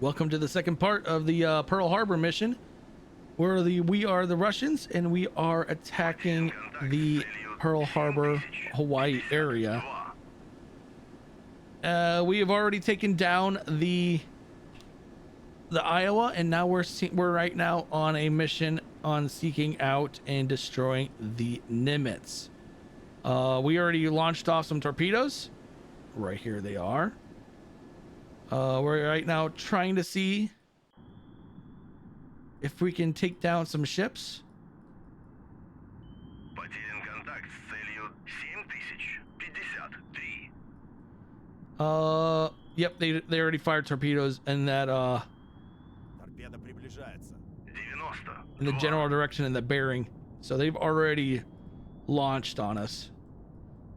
Welcome to the second part of the Pearl Harbor mission, where we are the Russians and we are attacking the Pearl Harbor, Hawaii area. We have already taken down the Iowa, and now we're right now on a mission on seeking out and destroying the Nimitz. We already launched off some torpedoes. Right here they are. We're right now trying to see if we can take down some ships. Yep, they already fired torpedoes in that in the general direction and the bearing, so they've already launched on us.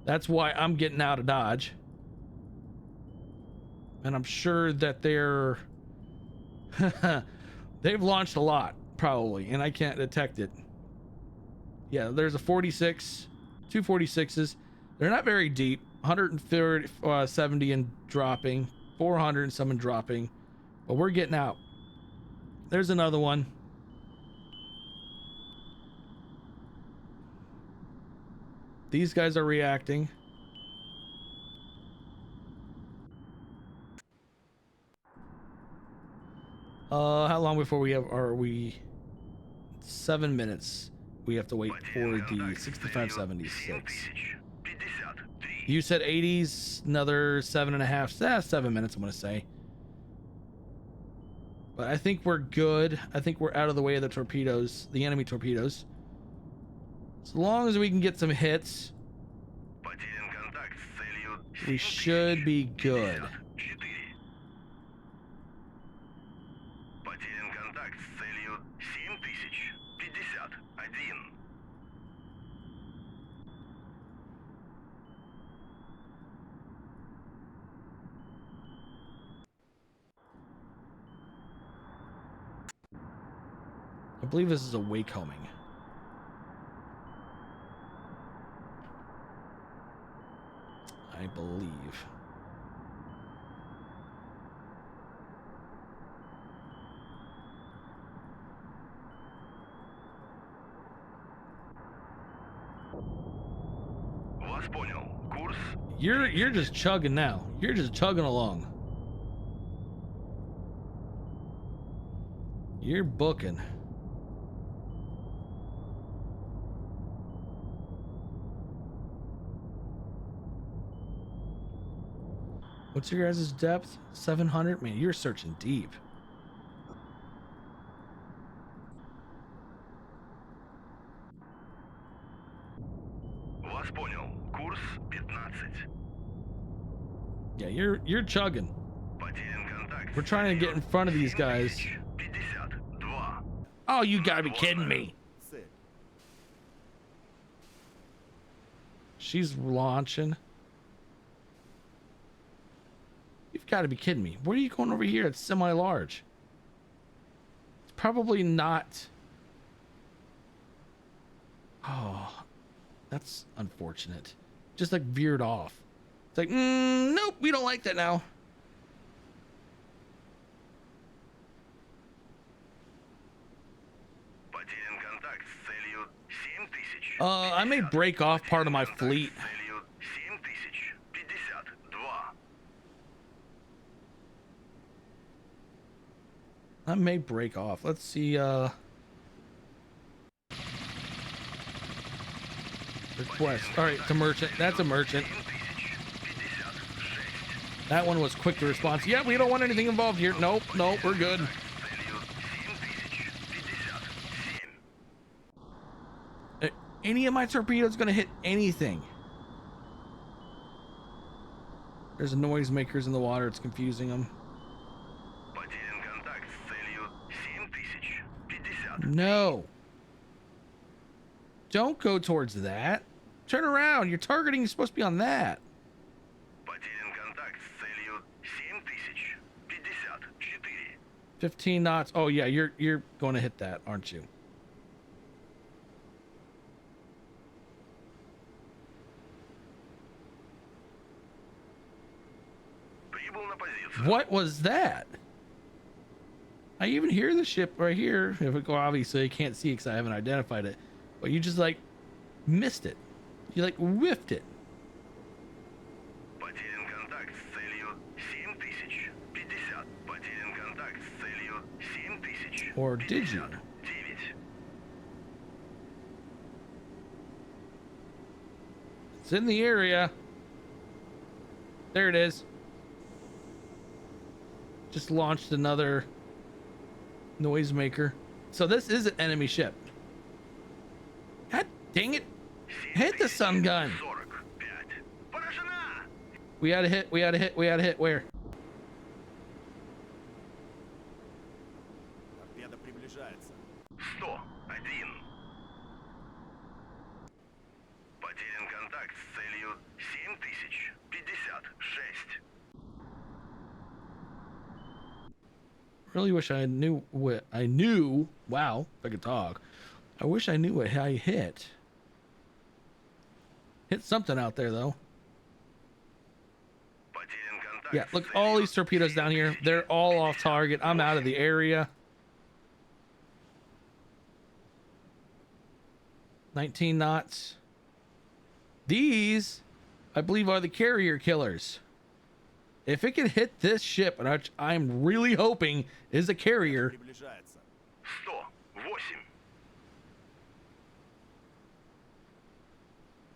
That's why I'm getting out of Dodge, and I'm sure that they've launched a lot probably, and I can't detect it. Yeah, there's a 46, two 46s. They're not very deep. 130, 70 and dropping, 400 and some and dropping, but we're getting out. There's another one. These guys are reacting. How long before we are we? 7 minutes. We have to wait for the 6576. You said 80s, another 7.5, 7 minutes, I'm gonna say. But I think we're good. I think we're out of the way of the torpedoes, the enemy torpedoes. As long as we can get some hits, we should be good. I believe this is a wake homing. I believe. You're just chugging now. You're just chugging along. You're booking. What's your guys' depth? 700? Man, you're searching deep. Yeah, you're chugging. We're trying to get in front of these guys. Oh, you gotta be kidding me. She's launching. You've got to be kidding me. What are you going over here? It's semi-large. It's probably not. Oh, that's unfortunate. Just like veered off. It's like, nope, we don't like that now. I may break off part of my fleet. I may break off. Let's see. Request. All right, it's a merchant. That's a merchant. That one was quick to response. Yeah, we don't want anything involved here. Nope, nope, we're good. Any of my torpedoes gonna hit anything? There's noisemakers in the water. It's confusing them. No. Don't go towards that. Turn around. You're targeting. You're supposed to be on that. 15 knots. Oh yeah, you're going to hit that, aren't you? What was that? I even hear the ship right here. If it go, obviously I can't see because I haven't identified it, but you just like missed it. You like whiffed it. Потерян контакт с целью 7050. Потерян контакт с целью 7000. Or did you? 9. It's in the area. There it is. Just launched another noisemaker. So this is an enemy ship. God dang it. Hit the sun gun. 45. Поражена! We had a hit. We had a hit. We had a hit. Where? Торпеда приближается. 101. Потерян контакт с целью 7056. Really wish I knew what I knew. Wow, if I could talk. I wish I knew what I hit. Hit something out there though. Потерян контакт Yeah, с look, целью all these torpedoes down here, they're all off target. I'm out of the area. 19 knots. These, I believe, are the carrier killers. If it can hit this ship, which I'm really hoping is a carrier, Приближается. 108.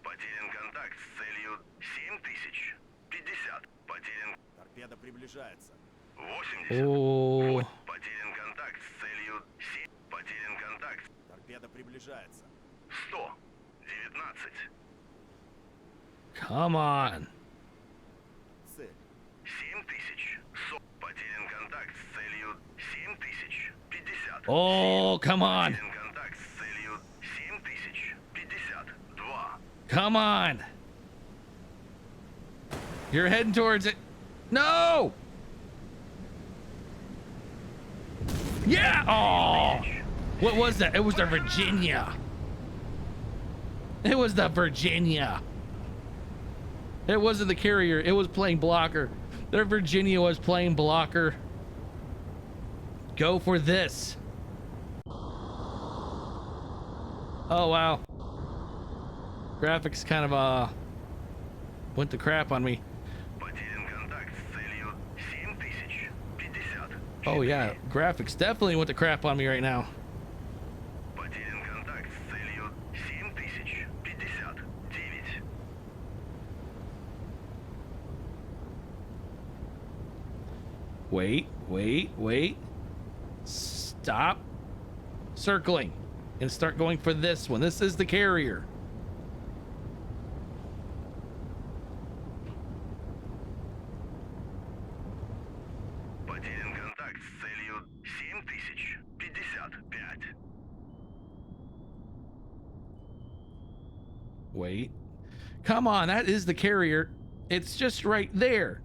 Потерян контакт с целью 7050. Потерян Торпеда приближается. 80. oh, Потерян контакт с целью 7. Потерян контакт. Торпеда приближается. 119. come on. Цель. 7000. Потерян контакт с целью 7050. Oh, come on. Потерян контакт с целью 7052. Come on. You're heading towards it. No. Yeah. Oh, what was that? It was the Virginia. It was the Virginia. It wasn't the carrier. It was playing blocker. Their Virginia was playing blocker. Go for this. Oh, wow. Graphics kind of, went to crap on me. Потерян контакт с целью 7050. Oh, yeah. Graphics definitely went to crap on me right now. Потерян контакт с целью 7059. Wait, wait, wait. Stop circling and start going for this one. This is the carrier. Потерян контакт с целью 7055. Wait. Come on, that is the carrier. It's just right there.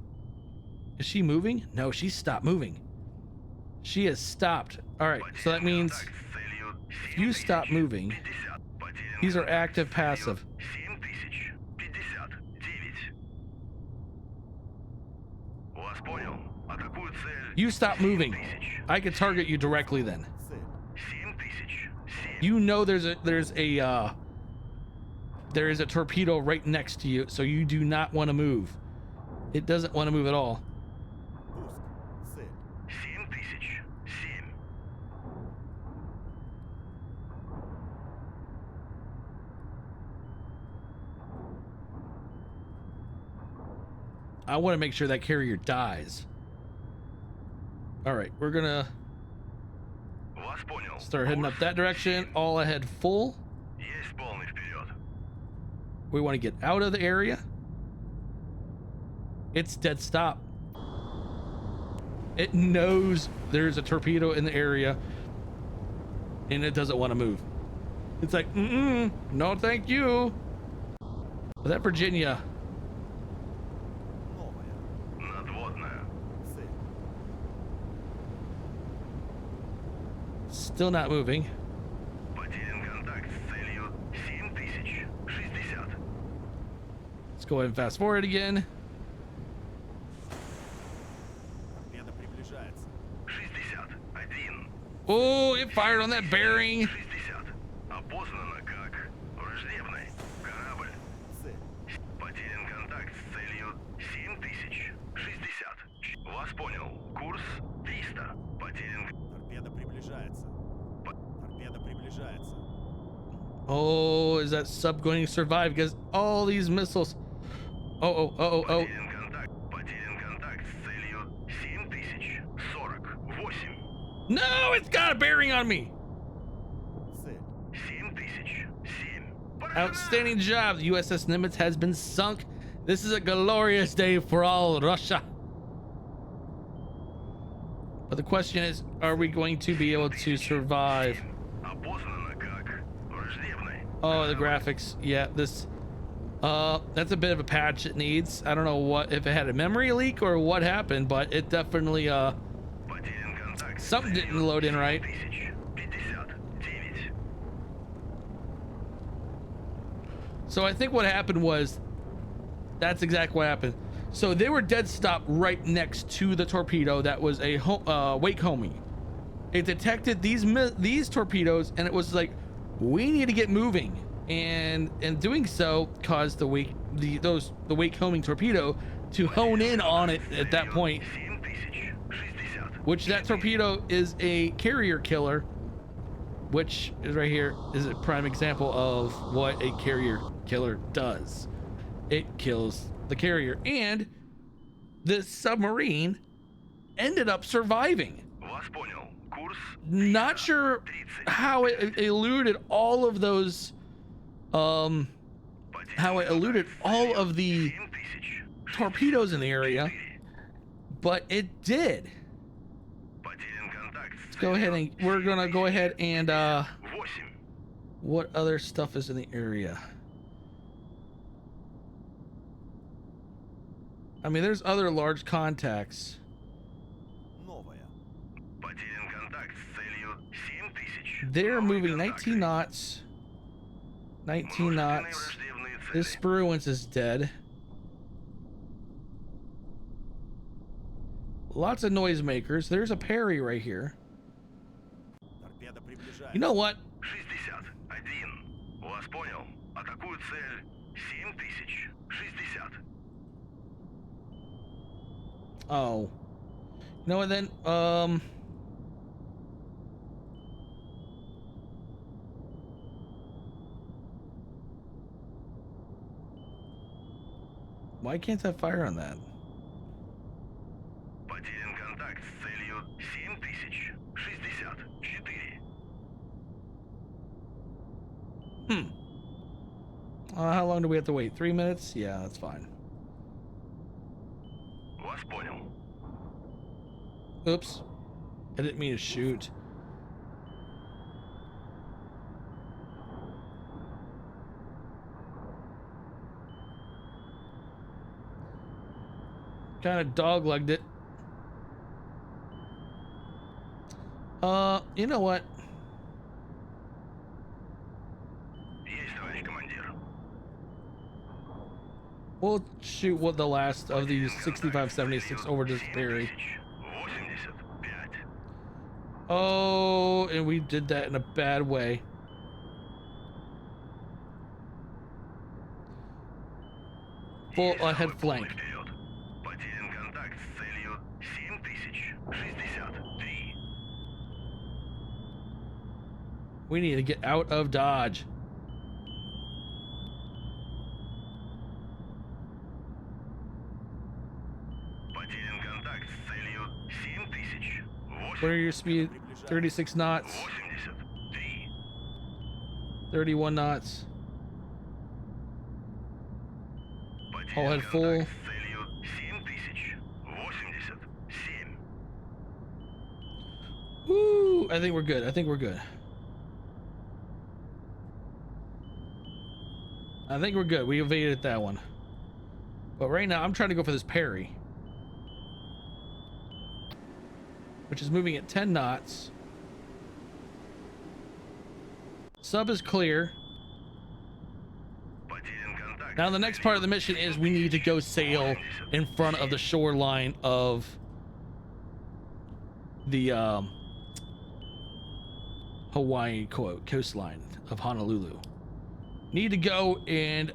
Is she moving? No, she stopped moving. She has stopped. All right, so that means if you stop moving, these are active passive. 7059. Вас понял. Атакую цель. You stop moving. 7000. I could target you directly then. Цель. 7000. You know there is a torpedo right next to you, so you do not want to move. It doesn't want to move at all. Пуск. Цель. 7007. I want to make sure that carrier dies. All right, we're gonna Вас понял. start heading up that direction. All ahead full. Есть полный вперед. We want to get out of the area. It's dead stop. It knows there's a torpedo in the area and it doesn't want to move. It's like, no, thank you. But that Virginia, Новая. Надводная. Цель. still not moving. Потерян контакт с целью 7060. Let's go ahead and fast forward again. Торпеда приближается. 61. Oh, it fired on that bearing. 60. Опознано как враждебный корабль. Цель. Потерян контакт с целью 7060. Вас понял. Курс 300. Потерян... Торпеда приближается. Торпеда приближается. Oh, is that sub going to survive? Because all these missiles. Oh. Потерян контакт с целью 7048. No, it's got a bearing on me. Цель. 7007. Outstanding job. The USS Nimitz has been sunk. This is a glorious day for all Russia. But the question is, are we going to be able to survive? Опознано как враждебный. Oh, the graphics. Yeah, this. That's a bit of a patch it needs. I don't know what, if it had a memory leak or what happened, but it definitely, Потерян контакт с something didn't load in right. 7059. So I think what happened was, that's exactly what happened. So they were dead stop right next to the torpedo that was a wake homing. It detected these torpedoes and it was like, we need to get moving. And in doing so caused the wake homing torpedo to hone in on it at that point, 7060. which that torpedo is a carrier killer, which is right here is a prime example of what a carrier killer does. It kills the carrier, and the submarine ended up surviving. Вас понял. Курс Not sure 30. how it eluded all of those how it eluded all of the 7000. torpedoes in the area, but it did. Потерян контакт с Let's go ahead and we're gonna go ahead and 8. what other stuff is in the area? I mean, there's other large contacts. Новая. Потерян контакт с целью 7000. They're Новый moving контакт. 19 knots. 19 knots. Враждебные цели. This Spruance is dead. Lots of noisemakers. There's a Perry right here. Торпеда приближается. You know what? 61. Вас понял. Атакую цель 7060. Oh. You know what then? Why can't I fire on that? Потерян контакт с целью 7064. How long do we have to wait? 3 minutes? Yeah, that's fine. Вас понял. Oops. I didn't mean to shoot. Kind of dog-legged it. You know what? Есть, товарищ командир. We'll shoot what the last of these 6576 over this Perry. 85. Oh, and we did that in a bad way. Full ahead flank. Вперед. Потерян контакт с целью 7063. We need to get out of Dodge. Потерян контакт с целью 7000. What are your speed? 36 knots, 83. 31 knots. Потерян All head контакт full. с целью 7087. Woo! I think we're good. I think we're good. I think we're good. We evaded that one. But right now, I'm trying to go for this Perry, which is moving at 10 knots. Sub is clear. Потерян контакт. Now the next part of the mission is we need to go sail in front of the shoreline of the Hawaii coastline of Honolulu. Need to go and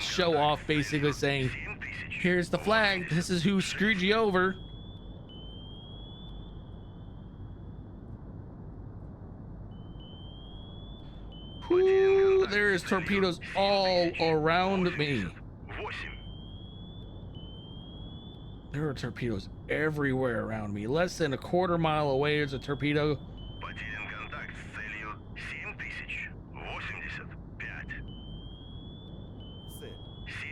show off, basically saying, here's the flag, this is who screwed you over. Whoo, there's torpedoes all around me. There are torpedoes everywhere around me. Less than a quarter mile away is a torpedo. Цель.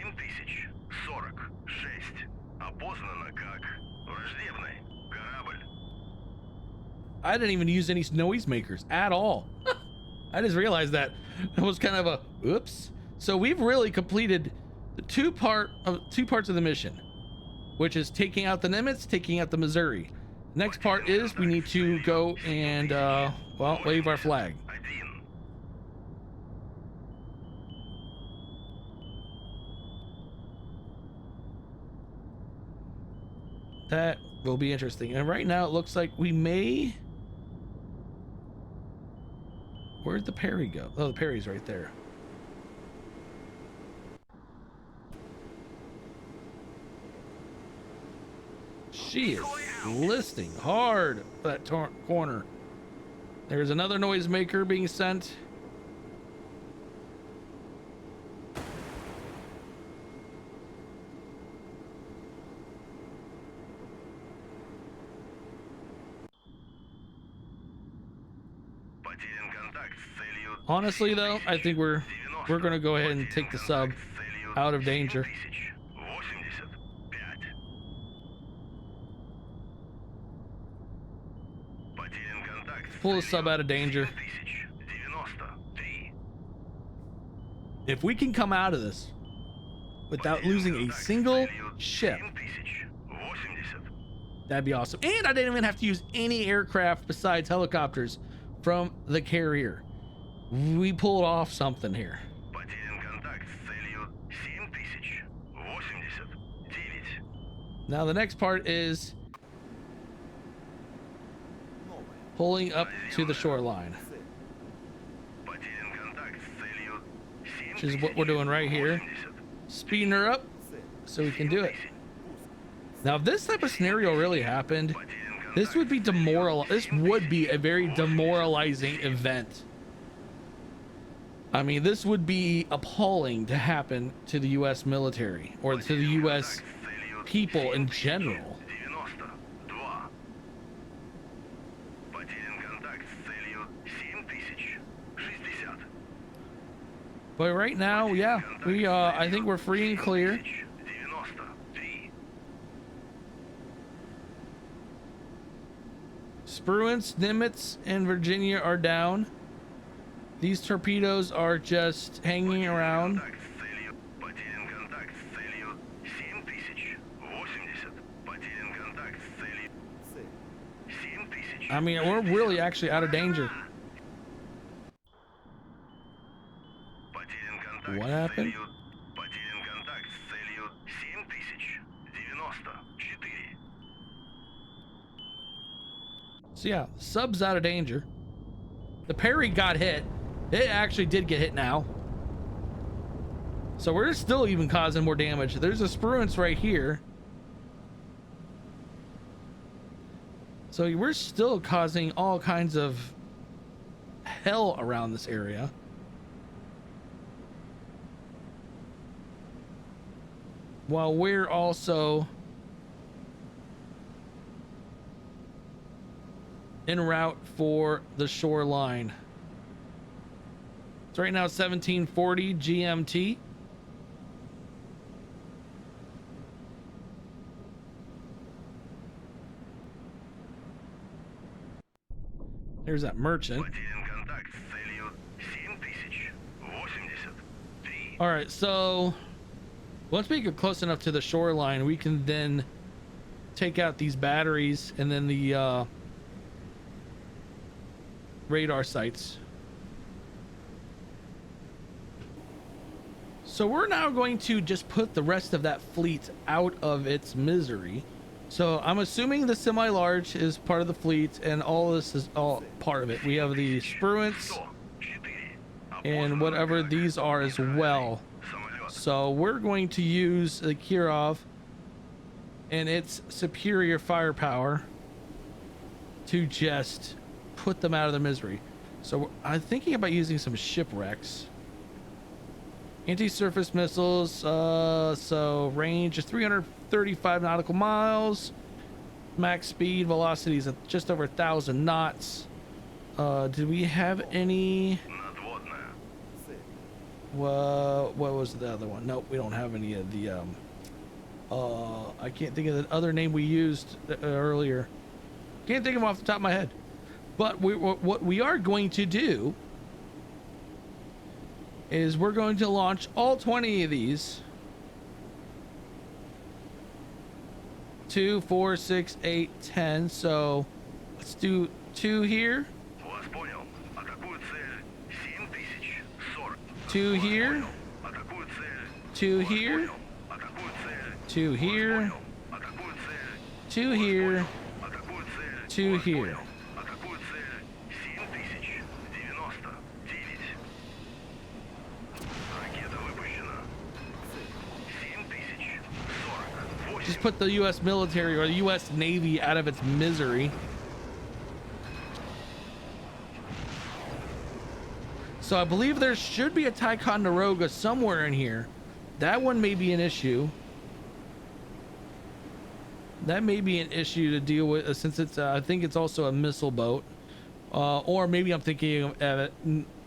7046. Опознано как враждебный корабль. I didn't even use any noisemakers at all. I just realized that. It was kind of a oops. So we've really completed the two parts of the mission, which is taking out the Nimitz, taking out the Missouri. Next part is we need to go and well, wave our flag. Один. That will be interesting. And right now it looks like we may. Where'd the Perry go? Oh, the Perry's right there. She is listing hard for that corner. There's another noisemaker being sent. Потерян контакт с целью. Honestly, though, I think we're gonna go ahead and take the sub out of danger. 85. Потерян контакт с Pull the sub out of danger. 9093. If we can come out of this without losing a single ship, 7080. that'd be awesome. And I didn't even have to use any aircraft besides helicopters from the carrier. We pulled off something here. Потерян контакт с целью 7089. Now the next part is Новая. pulling up to the shoreline, Цель. Потерян контакт с целью which is what we're doing right here. 7080. Speeding her up Цель. so we can do it. Пуск. Now, if this type of scenario really happened, this would be This would be a very demoralizing event. I mean, this would be appalling to happen to the U.S. military or to the U.S. people in general. 92. Потерян контакт с целью 7060. But right now, yeah, I think we're free and clear. 93. Spruance, Nimitz, and Virginia are down. These torpedoes are just hanging around. Потерян контакт с целью 7080. Потерян контакт с целью Цель. 7000. I mean, we're really actually out of danger. Потерян контакт What с happened? целью. Потерян контакт с целью 7094. So yeah, sub's out of danger. The Perry got hit. It actually did get hit now. So we're still even causing more damage. There's a Spruance right here. So we're still causing all kinds of hell around this area. While we're also en route for the shoreline. It's right now 1740 GMT. There's that merchant. Потерян контакт с целью 7083. All right, so once we get close enough to the shoreline, we can then take out these batteries and then the radar sites. So we're now going to just put the rest of that fleet out of its misery So I'm assuming the semi-large is part of the fleet, and all this is all part of it. We have the spruance 104. and whatever these are as well. Самолет. So we're going to use the Kirov and its superior firepower to just put them out of their misery. So I'm thinking about using some shipwrecks. Anti-surface missiles, so range is 335 nautical miles. Max speed, velocity is at just over 1,000 knots. Did we have any? Надводная. Цель. What was the other one? Nope, we don't have any of the, I can't think of the other name we used earlier. Can't think of them off the top of my head. But what we are going to do is we're going to launch all 20 of these. 2, 4, 6, 8, 10. So let's do 2 here, Вас понял. Атакую цель. 7040. 2 here, Атакую цель. 2 here, Атакую цель. 2 here, Атакую цель. 2 here, Атакую цель. 2 here. Атакую цель. 7099. Ракета выпущена. 7048. Just put the U.S. military or the U.S. Navy out of its misery. So I believe there should be a Ticonderoga somewhere in here. That one may be an issue. That may be an issue to deal with, since it's I think it's also a missile boat, or maybe I'm thinking of it.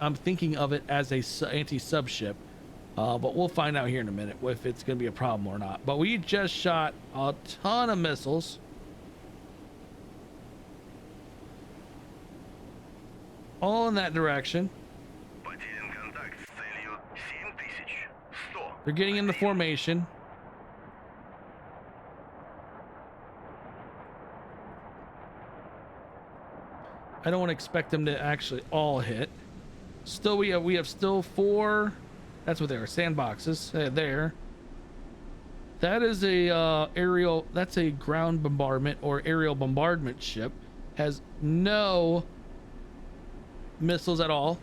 I'm thinking of it as a anti-sub ship. But we'll find out here in a minute if it's going to be a problem or not. But we just shot a ton of missiles. All in that direction. Потерян контакт с целью 7100. They're getting into formation. I don't want to expect them to actually all hit. Still, we have still 4. That's what they are, sandboxes there. That is a aerial. That's a ground bombardment or aerial bombardment ship. Has no missiles at all.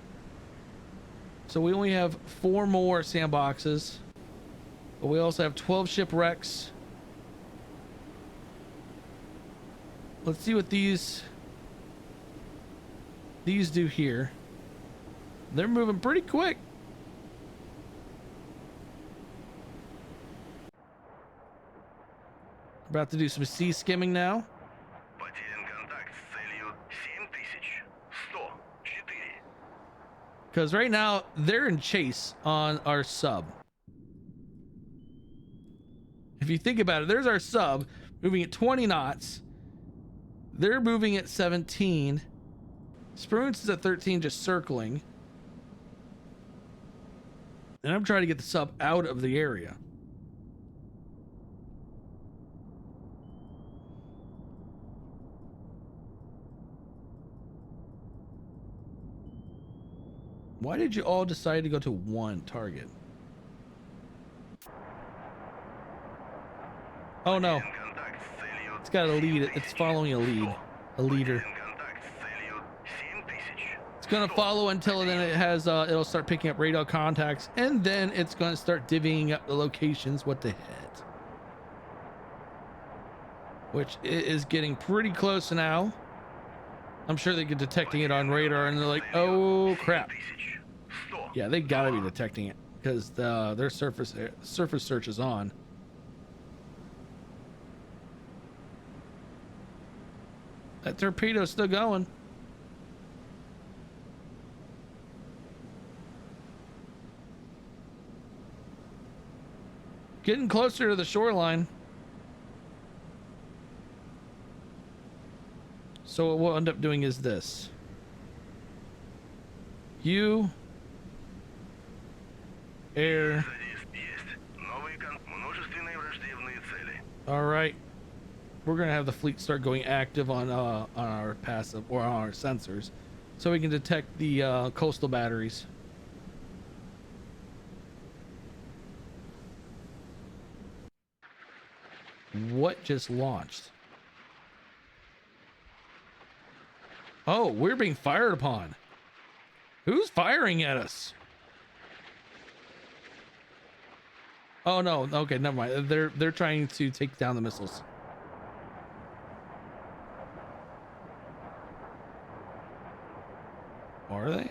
So we only have 4 more sandboxes. But we also have 12 shipwrecks. Let's see what these do here. They're moving pretty quick. About to do some sea skimming now. Потерян контакт с целью 7104. Because right now they're in chase on our sub. If you think about it, there's our sub moving at 20 knots. They're moving at 17. Spruance is at 13, just circling. And I'm trying to get the sub out of the area. Why did you all decide to go to one target? Oh no, Контакт с целью it's got a lead. It's following a lead, a leader. контакт с целью 7000. It's gonna follow until then it has it'll start picking up radar contacts, and then it's gonna start divvying up the locations what they hit, which is getting pretty close now. I'm sure they're detecting it on radar, and they're like, oh crap. 7100. Yeah, they gotta be detecting it because their surface search is on. That torpedo's still going. Getting closer to the shoreline. So what we'll end up doing is this. You air. Есть. Множественные враждебные цели. All right. We're gonna have the fleet start going active on our passive or on our sensors, so we can detect the coastal batteries. What just launched? Oh, we're being fired upon. Who's firing at us? Oh no, okay, never mind. They're trying to take down the missiles. Are they?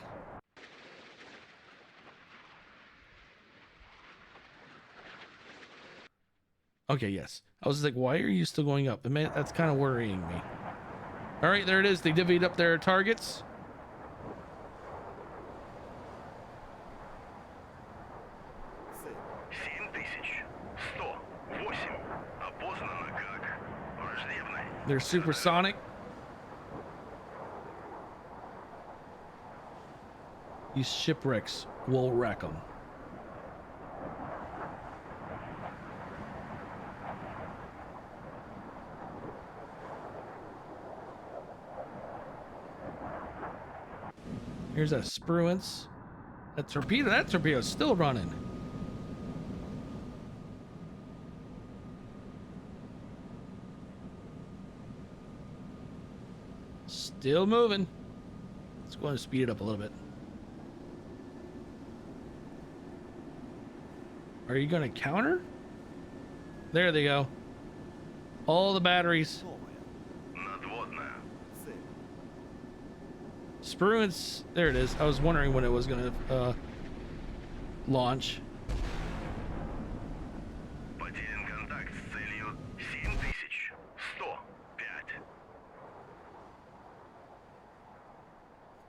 Okay, yes. I was like, why are you still going up? Man, that's kind of worrying me. All right, there it is. They divvied up their targets. Цель. 7108. Опознано как враждебный. They're supersonic. These shipwrecks will wreck them. Here's a Spruance. That torpedo's still running. Still moving. Let's go and speed it up a little bit. Are you gonna counter? There they go. All the batteries. Новая. Надводная. Цель. Spruance, there it is. I was wondering when it was gonna launch. Потерян контакт с целью 7105.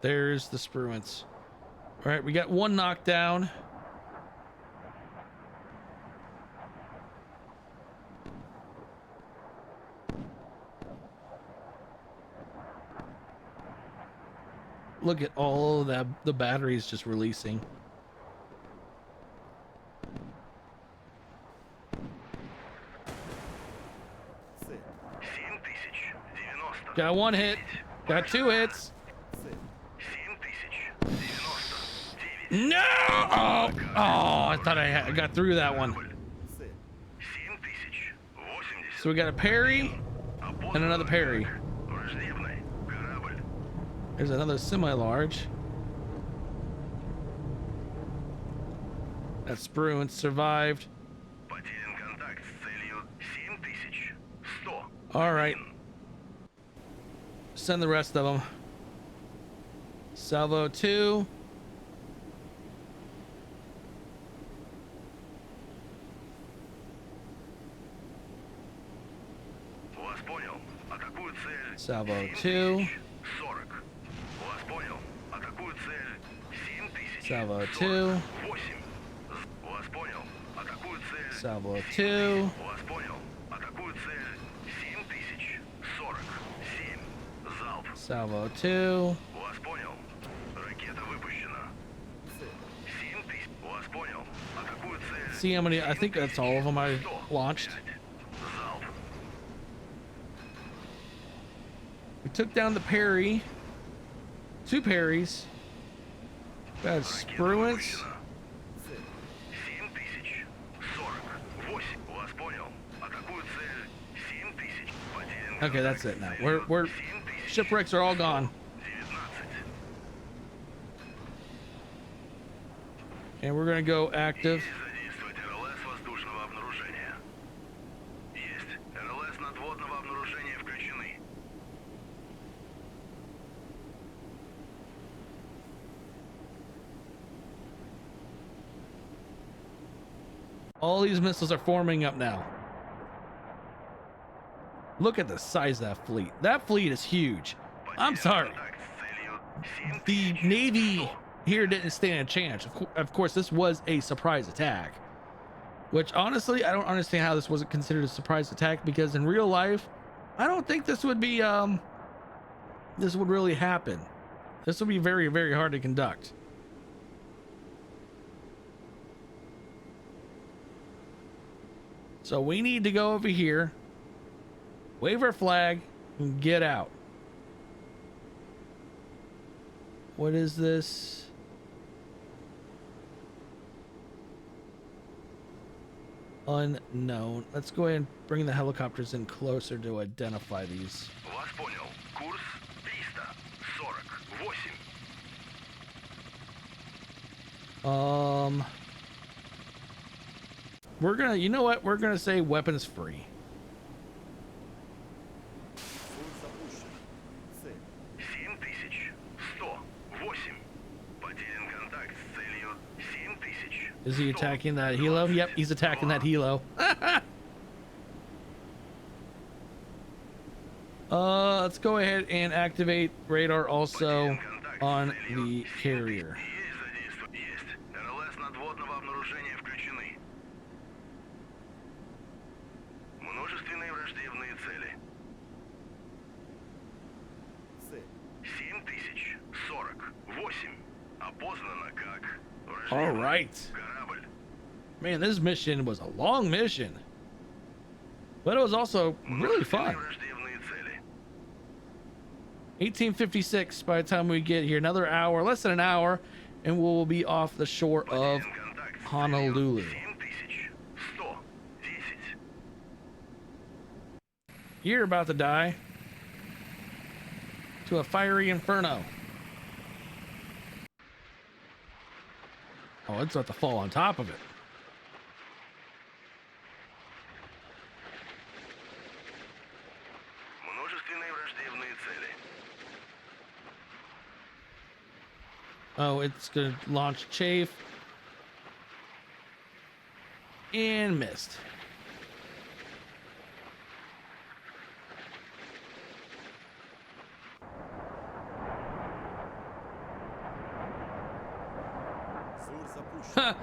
There's the Spruance. All right, we got one knockdown. Look at all of that, the batteries just releasing. Цель. 7090. Got one hit. Got two hits. Цель. 7099. No! Oh, I thought I got through that one. Цель. 7080. So we got a parry and another parry. Враждебный корабль. There's another semi-large. That Spruance survived. Потерян контакт с целью 7100. All right. Send the rest of them. Salvo 2. Вас понял. Атакую цель. Salvo 2. 40. Вас понял. Атакую цель. 7000. Salvo 2. 8. Вас понял. Атакую цель. Salvo 2. Вас понял. Атакую цель. 7047. Залп. Salvo 2. Вас понял. Ракета выпущена. Цель. 7000. Вас понял. Атакую цель. See how many? I think that's all of them I launched. Залп. We took down the parry. Two parries. Got Ракета Spruance. выпущена. Цель. 7048. Вас понял. Атакую цель. 7000. Потерян Okay, that's контакт it now. с целью We're 7000. shipwrecks are all gone. 19. And we're gonna go active. Есть задействовать РЛС воздушного обнаружения. Есть. РЛС надводного обнаружения включены. All these missiles are forming up now. Look at the size of that fleet. That fleet is huge. I'm Потерян sorry. контакт с целью The 7100. Navy here didn't stand a chance. Of course, this was a surprise attack. Which, honestly, I don't understand how this wasn't considered a surprise attack, because in real life, I don't think this would be, this would really happen. This would be very, very hard to conduct. So we need to go over here, wave our flag, and get out. What is this? Unknown. Let's go ahead and bring the helicopters in closer to identify these. Вас понял. Курс 348. We're gonna, you know what? We're gonna say weapons free. Курс запущен. Цель. 7108. Потерян контакт с целью 7000. Is he attacking that helo? Yep, he's attacking that helo. Let's go ahead and activate radar also on the carrier. Есть задействован. Есть. РЛС надводного обнаружения включены. Множественные враждебные цели. Цель. 7048. Опознано как All враждебный right. корабль. Man, this mission was a long mission, but it was also really fun. Враждебные цели. 1856 by the time we get here. Another hour, less than an hour, and we'll be off the shore of Потерян контакт с целью Honolulu. 7110. You're about to die to a fiery inferno. Oh, it's about to fall on top of it. Множественные враждебные цели. Oh, it's gonna launch chafe and missed. Зур запущен.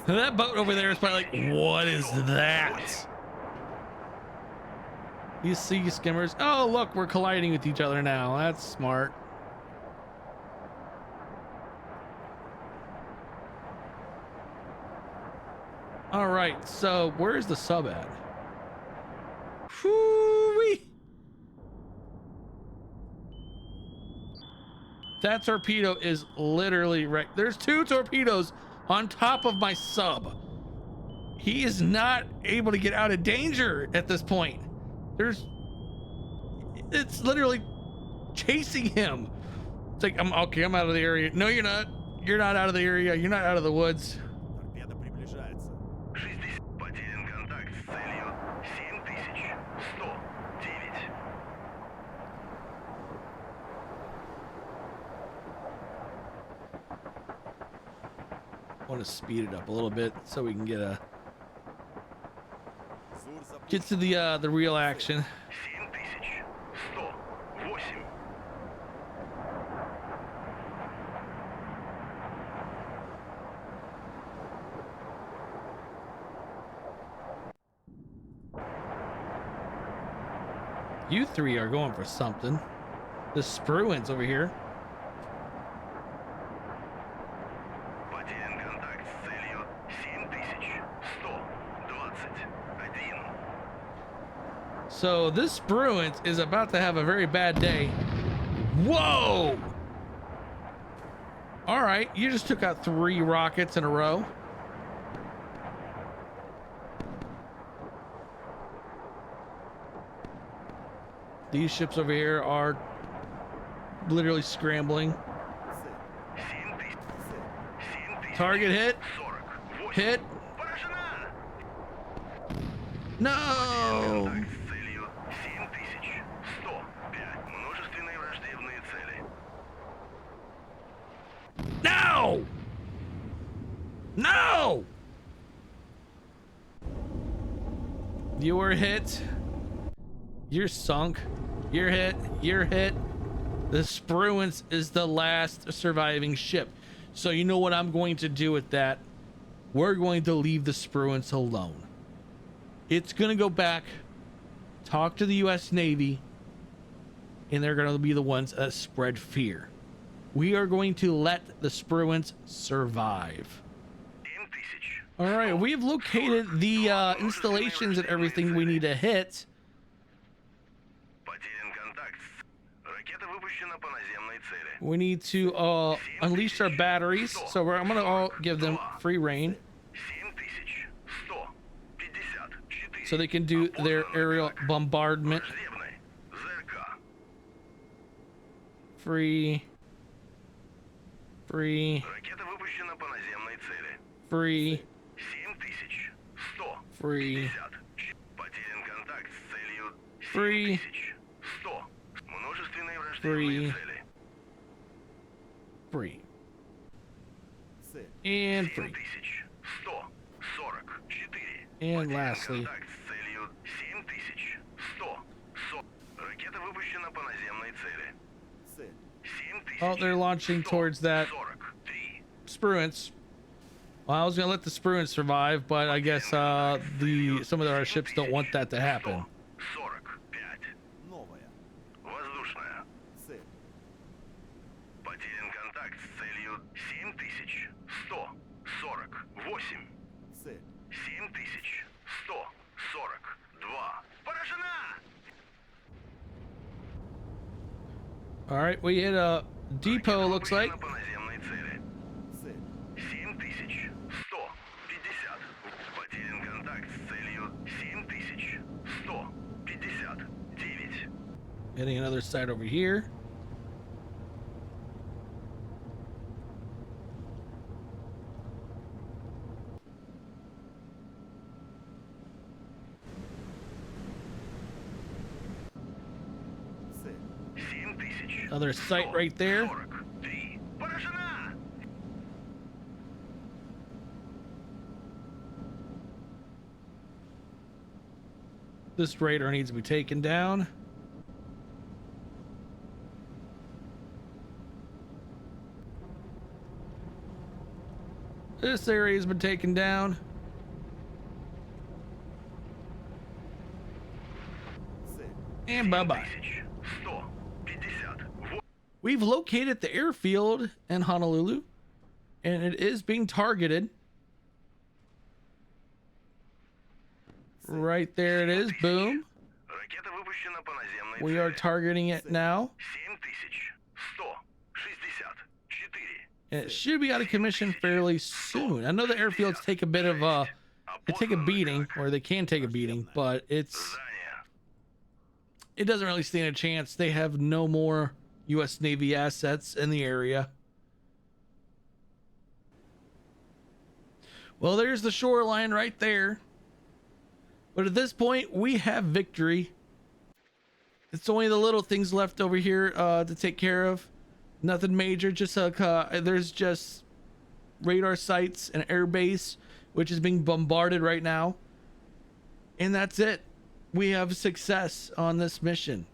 That boat over there is probably like, what is that? These sea skimmers. Oh, look, we're colliding with each other now. That's smart. All right, so where's the sub at? Whoo-wee. That torpedo is literally right. There's two torpedoes on top of my sub. He is not able to get out of danger at this point. It's literally chasing him. It's like, I'm okay, I'm out of the area. No, you're not. You're not out of the area. You're not out of the woods. Торпеда приближается. 60. Потерян контакт с целью 7109. I want to speed it up a little bit so we can get Зур запущен. to the real action. 7108. You three are going for something. The Spruance over here. Потерян контакт с целью 7121. So this Spruance is about to have a very bad day. Whoa! All right, you just took out 3 rockets in a row. These ships over here are literally scrambling. Цель. 7000. Target hit. 48. Hit. Поражена! No! Контакт с целью 7105. Множественные враждебные цели. No! No! You were hit. You're sunk. You're hit. You're hit. The Spruance is the last surviving ship. So you know what I'm going to do with that? We're going to leave the Spruance alone. It's going to go back, talk to the U.S. Navy, and they're going to be the ones that spread fear. We are going to let the Spruance survive. 7000. All right, we've located the installations and everything we need to hit. Потерян контакт. Ракета выпущена по наземной цели. We need to unleash our batteries. So I'm going to all give them free reign. 7150. so they can do their aerial bombardment. Враждебный. ЗРК. Free. Ракета выпущена по наземной цели. 7100. Free. 50. Потерян контакт с целью Free. 7100. Множественные Free. враждебные цели. Free. Цель. And free. 7144. And lastly, Контакт с целью 7100. Ракета выпущена по наземной цели. Цель. 7100. oh, they're launching towards that 43. Spruance. Well, I was gonna let the Spruance survive, but I guess some of our ships don't want that to happen. 45. Новая. Воздушная. Цель. Потерян контакт с целью 7148. Цель. 7142. Поражена! All right, we hit a depot. Looks like. Выпущена по наземной цели. Цель. 7150. Потерян контакт с целью 7159. Hitting another site over here. Цель. 7143. Another site right there. Поражена! This raider needs to be taken down. This area has been taken down. Цель. And bye-bye. 7150. We've located the airfield in Honolulu, and it is being targeted. Right there it is. Boom. Ракета выпущена по наземной We are цели. targeting it now, 7144. and it should be out of commission fairly soon. I know the airfields take a bit of they take a beating, or they can take a beating, but it Здание. doesn't really stand a chance. They have no more U.S. Navy assets in the area. Well, there's the shoreline right there. But at this point, we have victory. It's only the little things left over here to take care of. Nothing major. Just there's just radar sites and air base, which is being bombarded right now. And that's it. We have success on this mission.